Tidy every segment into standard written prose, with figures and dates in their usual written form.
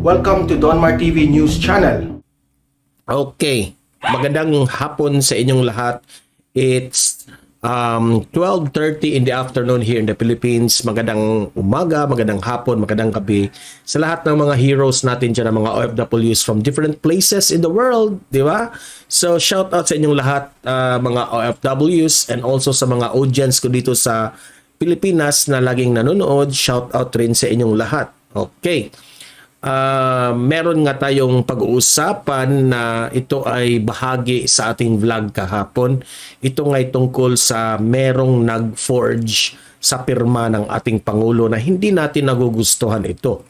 Welcome to Donmar TV News Channel. Okay, magandang hapon sa inyong lahat. It's 12:30 in the afternoon here in the Philippines. Magandang umaga, magandang hapon, magandang gabi sa lahat ng mga heroes natin dyan, ng mga OFWs from different places in the world, di ba? So shout out sa inyong lahat, mga OFWs, and also sa mga audience ko dito sa Pilipinas na laging nanonood. Shout out rin sa inyong lahat. Okay. Meron nga tayong pag-uusapan na ito ay bahagi sa ating vlog kahapon. Ito nga ay tungkol sa merong nag-forge sa pirma ng ating Pangulo na hindi natin nagugustuhan ito.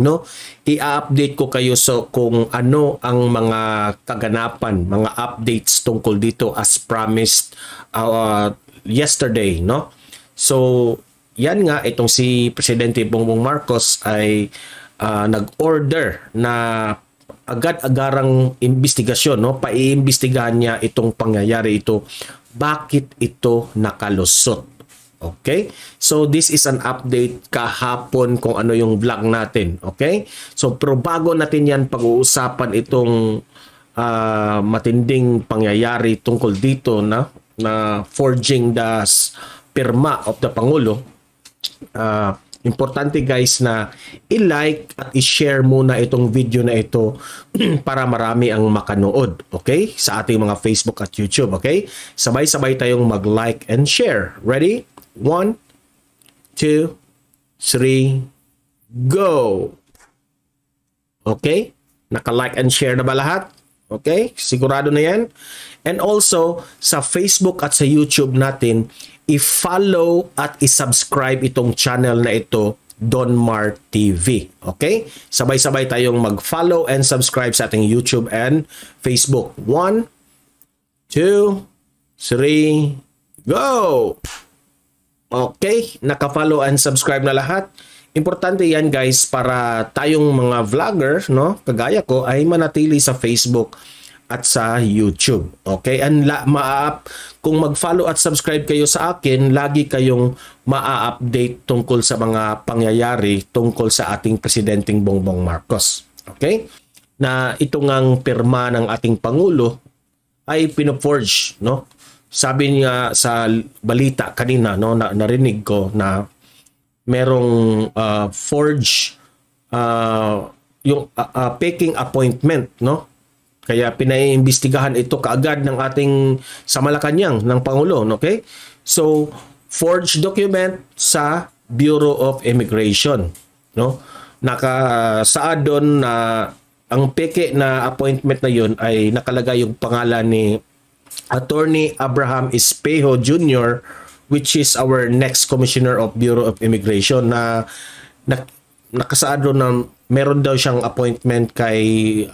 No? I-update ko kayo kung ano ang mga kaganapan, mga updates tungkol dito as promised yesterday, no? So, yan nga, itong si Presidente Bongbong Marcos ay nag-order na agad-agarang investigasyon, no? Paiimbestigahan niya itong pangyayari ito. Bakit ito nakalusot? Okay? So, this is an update kahapon kung ano yung vlog natin. Okay? So, pero bago natin yan pag-uusapan itong matinding pangyayari tungkol dito na forging the pirma of the Pangulo, importante guys na i-like at i-share muna itong video na ito para marami ang makanood, okay? Sa ating mga Facebook at YouTube, okay? Sabay-sabay tayong mag-like and share. Ready? 1, 2, 3, go! Okay? Naka-like and share na ba lahat? Okay? Sigurado na yan? And also, sa Facebook at sa YouTube natin, i-follow at i-subscribe itong channel na ito, Donmar TV. Okay? Sabay-sabay tayong mag-follow and subscribe sa ating YouTube and Facebook. 1, 2, 3, go! Okay? Naka-follow and subscribe na lahat. Importante yan guys para tayong mga vlogger, no, kagaya ko, ay manatili sa Facebook at sa YouTube. Okay? And kung mag-follow at subscribe kayo sa akin, lagi kayong maa-update tungkol sa mga pangyayari tungkol sa ating Presidenteng Bongbong Marcos. Okay? Na ito ngang pirma ng ating Pangulo ay pinoforge, no? Sabi niya sa balita kanina, no, narinig ko na merong forge yung peking appointment, no? Kaya pinaiimbestigahan ito kaagad ng ating sa Malacanang ng Pangulo, okay? So, forged document sa Bureau of Immigration, no? Nakasaad doon na ang peke na appointment na yun ay nakalagay yung pangalan ni Attorney Abraham Espejo Jr., which is our next Commissioner of Bureau of Immigration, na nakasaad doon na meron daw siyang appointment kay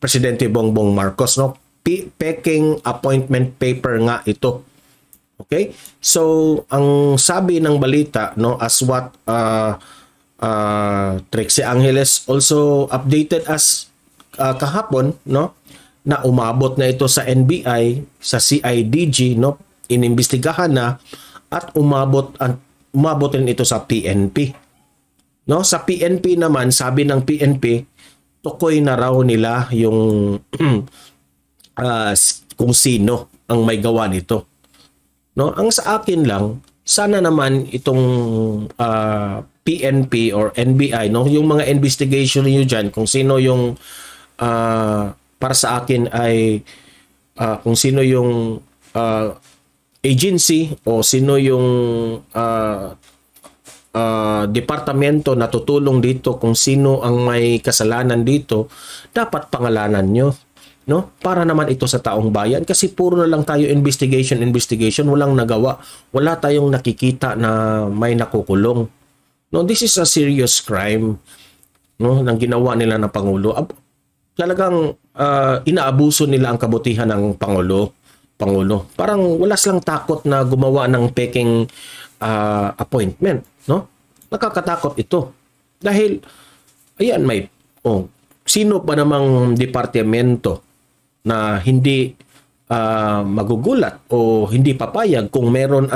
Presidente Bongbong Marcos, no? Peking appointment paper nga ito. Okay? So, ang sabi ng balita, no, as what Trixie Angeles also updated as kahapon, no, na umabot na ito sa NBI, sa CIDG, no, inimbestigahan na at umabot rin ito sa PNP. No, sa PNP naman, sabi ng PNP, tukoy na raw nila yung kung sino ang may gawa nito. No, ang sa akin lang, sana naman itong PNP or NBI, no, yung mga investigation niyo diyan kung sino yung para sa akin ay kung sino yung agency o sino yung departamento na tutulong dito, kung sino ang may kasalanan dito, dapat pangalanan nyo, no? Para naman ito sa taong bayan, kasi puro na lang tayo investigation, walang nagawa, wala tayong nakikita na may nakukulong. No, this is a serious crime, no, nang ginawa nila ng Pangulo. Talagang inaabuso nila ang kabutihan ng Pangulo. Parang wala silang takot na gumawa ng peking appointment, no? Nakakatakot ito. Dahil ayan, sino pa namang departamento na hindi magugulat o hindi papayag kung meron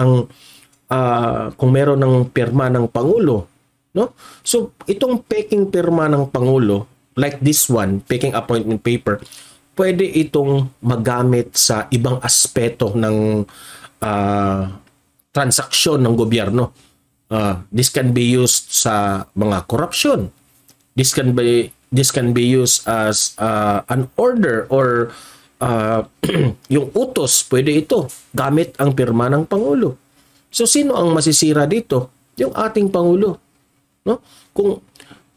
ng pirma ng Pangulo no? So itong peking pirma ng Pangulo, like this one, peking appointment paper, pwede itong magamit sa ibang aspeto ng transaksyon ng gobyerno. This can be used sa mga corruption. This can be used as an order or yung utos, pwede ito gamit ang pirma ng Pangulo. So sino ang masisira dito? Yung ating Pangulo, no? Kung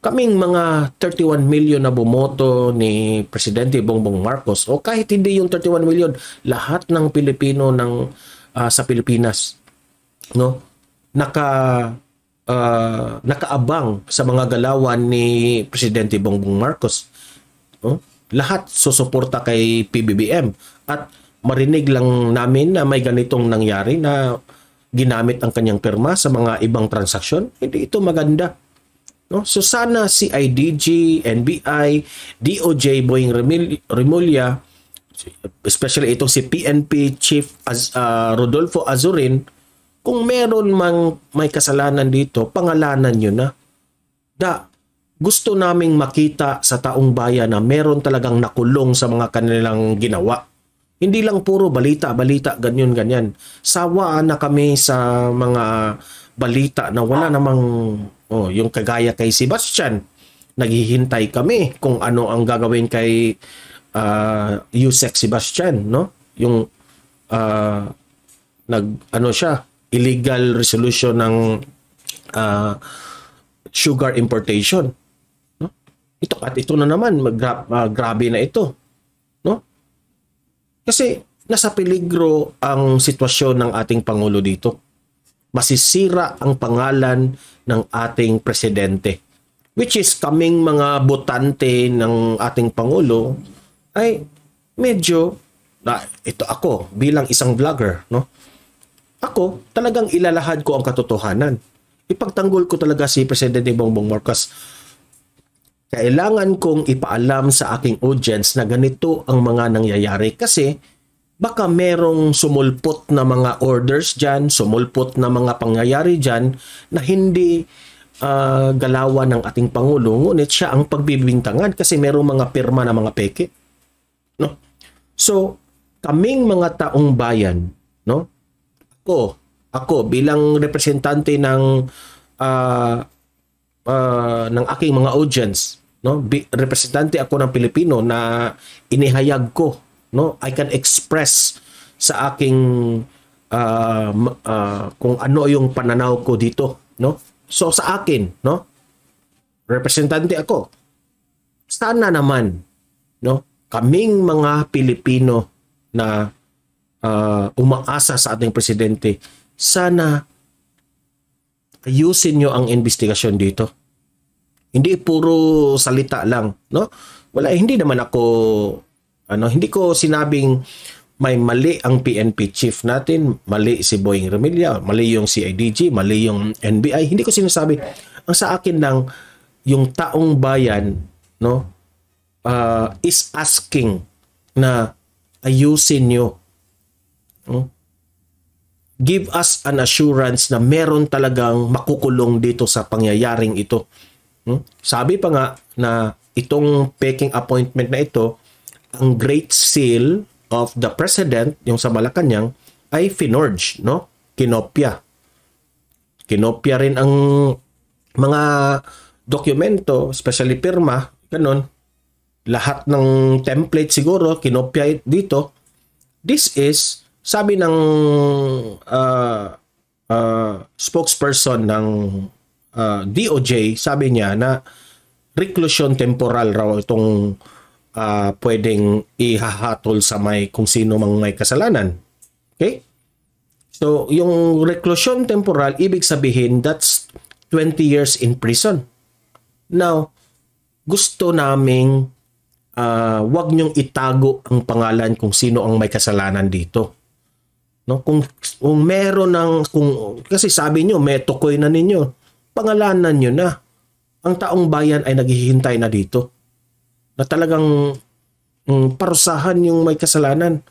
kaming mga 31 million na bumoto ni Presidente Bongbong Marcos, o kahit hindi yung 31 million, lahat ng Pilipino ng sa Pilipinas, no, nakaabang sa mga galawan ni Presidente Bongbong Marcos, no? Lahat susuporta kay PBBM at marinig lang namin na may ganitong nangyari na ginamit ang kanyang pirma sa mga ibang transaksyon. Hindi ito maganda, no? So sana CIDG, NBI, DOJ, Boying Remulla, especially itong si PNP Chief Rodolfo Azurin, kung meron mang may kasalanan dito, pangalanan nyo na. Gusto naming makita sa taong bayan na meron talagang nakulong sa mga kanilang ginawa. Hindi lang puro balita, ganyan. Sawa na kami sa mga balita na wala namang, yung kagaya kay Sebastian. Naghihintay kami kung ano ang gagawin kay Yusek Sebastian, no? Yung illegal resolution ng sugar importation, no? Ito na naman, grabe na ito, no? Kasi nasa peligro ang sitwasyon ng ating Pangulo dito. Masisira ang pangalan ng ating presidente, which is kaming mga botante ng ating Pangulo ay medyo, ito ako bilang isang vlogger, no? Ako, talagang ilalahad ko ang katotohanan. Ipagtanggol ko talaga si Presidente Bongbong Marcos. Kailangan kong ipaalam sa aking audience na ganito ang mga nangyayari kasi baka merong sumulpot na mga orders dyan, sumulpot na mga pangyayari dyan na hindi galawan ng ating Pangulo, ngunit siya ang pagbibintangan kasi merong mga pirma na mga peke. No? So, kaming mga taong bayan, no? Ako bilang representante ng aking mga audience, no? Representante ako ng Pilipino na inihayag ko, no? I can express sa aking kung ano yung pananaw ko dito, no? So sa akin, no? Representante ako. Sana naman, no? Kaming mga Pilipino na umaasa sa ating presidente, sana ayusin nyo ang investigasyon dito. Hindi puro salita lang, no? Hindi naman ako hindi ko sinabing may mali ang PNP chief natin, mali si Boying Remulla, mali yung CIDG, mali yung NBI. Hindi ko sinasabi. Ang sa akin lang, yung taong bayan, no, is asking na ayusin nyo. Give us an assurance na meron talagang makukulong dito sa pangyayaring ito. Sabi pa nga na itong peking appointment na ito, ang Great Seal of the President, yung sa Malacanang, ay finorge, no? Kinopya. Kinopya rin ang mga dokumento, especially pirma, ganun. Lahat ng template siguro, kinopya dito. This is, sabi ng spokesperson ng DOJ, sabi niya na reclusion temporal raw itong pwedeng ihahatol sa kung sino mang may kasalanan. Okay? So, yung reclusion temporal, ibig sabihin, that's 20 years in prison. Now, gusto naming wag niyong itago ang pangalan kung sino ang may kasalanan dito. No, kung meron kasi sabi niyo may tukoy na ninyo, pangalanan niyo na. Ang taong bayan ay naghihintay na dito. Na talagang parusahan yung may kasalanan.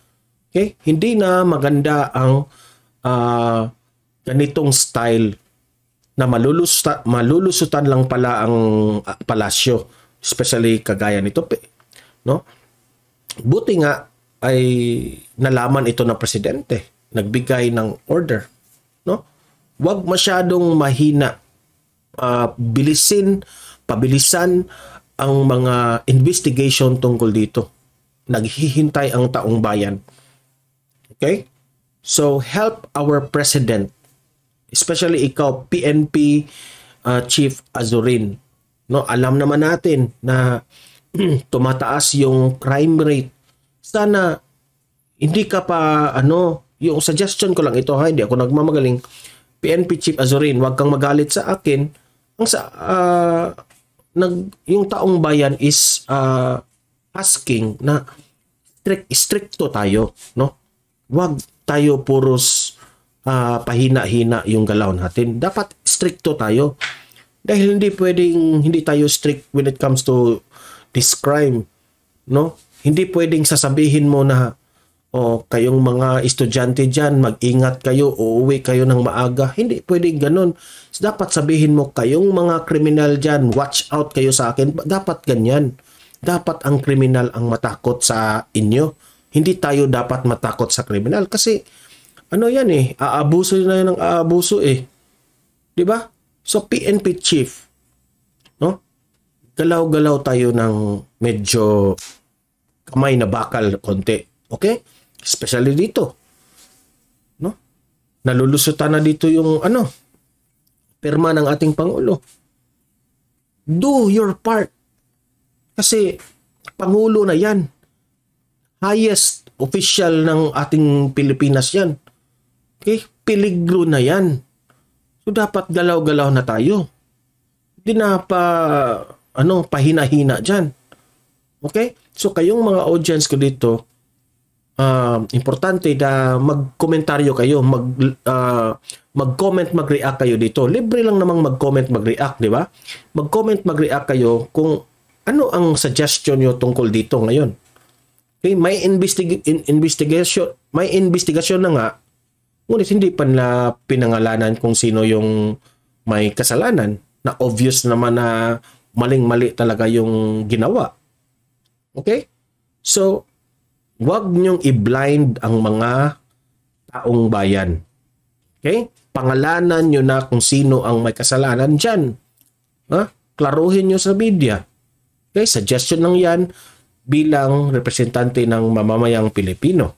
Okay? Hindi na maganda ang ganitong style na malulusutan lang pala ang palasyo, especially kagaya nito, no? Buti nga ay nalaman ito ng presidente, nagbigay ng order, no? Huwag masyadong mahina, pabilisan ang mga investigation tungkol dito. Naghihintay ang taong bayan. Okay? So help our president, especially ikaw, PNP Chief Azurin. No, alam naman natin na tumataas yung crime rate. Sana hindi ka pa yung suggestion ko lang ito, ha, hindi ako nagmamagaling. PNP Chief Azurin, wag kang magalit sa akin. Yung taong bayan is asking na stricto tayo, no? Wag tayo puros pahina-hina yung galaw natin. Dapat stricto tayo. Dahil hindi tayo strict when it comes to this crime, no? Hindi pwedeng sasabihin mo na kayong mga estudyante dyan, mag-ingat kayo, uuwi kayo ng maaga. Hindi pwedeng ganun. Dapat sabihin mo, kayong mga kriminal dyan, watch out kayo sa akin. Dapat ganyan. Dapat ang kriminal ang matakot sa inyo. Hindi tayo dapat matakot sa kriminal. Kasi, yan aabuso na yan ng aabuso Diba? So, PNP Chief, no? Galaw-galaw tayo ng medyo kamay na bakal konti. Okay? Especially dito. No? Nalulusutan na dito yung pirma ng ating Pangulo. Do your part. Kasi Pangulo na yan. Highest official ng ating Pilipinas yan. Okay? Peligro na yan. So dapat galaw-galaw na tayo. Hindi na pahina-hina dyan. Okay? So kayong mga audience ko dito, importante na mag-komentaryo kayo, mag-comment, mag-react kayo dito. Libre lang namang mag-comment, mag-react, di ba? Mag-comment, mag-react kayo kung ano ang suggestion nyo tungkol dito ngayon. Okay? May investigation na nga, ngunit hindi pa na pinangalanan kung sino yung may kasalanan, na obvious naman na maling-mali talaga yung ginawa. Okay? So, huwag niyong i-blind ang mga taong bayan. Okay? Pangalanan niyo na kung sino ang may kasalanan dyan. Klaruhin niyo sa media. Okay? Suggestion lang yan bilang representante ng mamamayang Pilipino.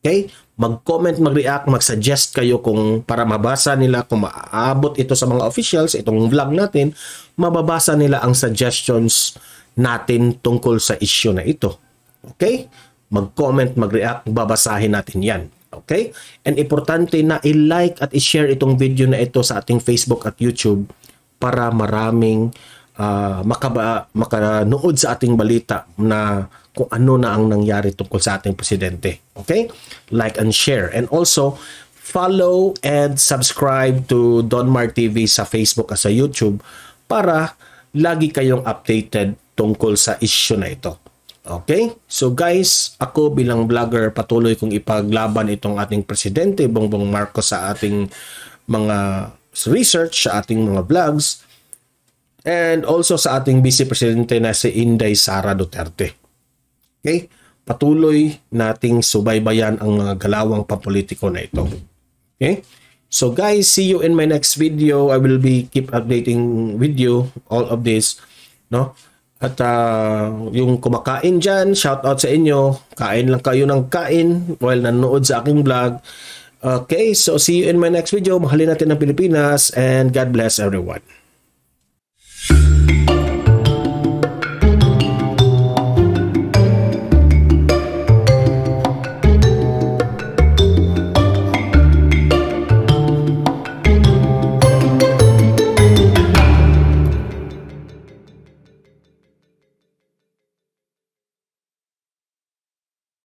Okay? Mag-comment, mag-react, mag-suggest kayo kung para mabasa nila, kung maaabot ito sa mga officials, itong vlog natin, mababasa nila ang suggestions natin tungkol sa issue na ito. Okay? Mag-comment, mag-react, babasahin natin yan. Okay? And importante na i-like at i-share itong video na ito sa ating Facebook at YouTube para maraming makanood sa ating balita na kung ano na ang nangyari tungkol sa ating presidente. Okay? Like and share. And also, follow and subscribe to Donmar TV sa Facebook at sa YouTube para lagi kayong updated tungkol sa issue na ito. Okay? So guys, ako bilang vlogger, patuloy kong ipaglaban itong ating presidente, Bongbong Marcos, sa ating mga research, sa ating mga vlogs, and also sa ating Vice Presidente na si Inday Sara Duterte. Okay? Patuloy nating subaybayan ang mga galawang pampolitiko na ito. Okay? So guys, see you in my next video. I will be keep updating with you all of this, no? At yung kumakain dyan, shout out sa inyo. Kain lang kayo ng kain while nanonood sa aking vlog. Okay, so see you in my next video. Mahalin natin ang Pilipinas and God bless everyone.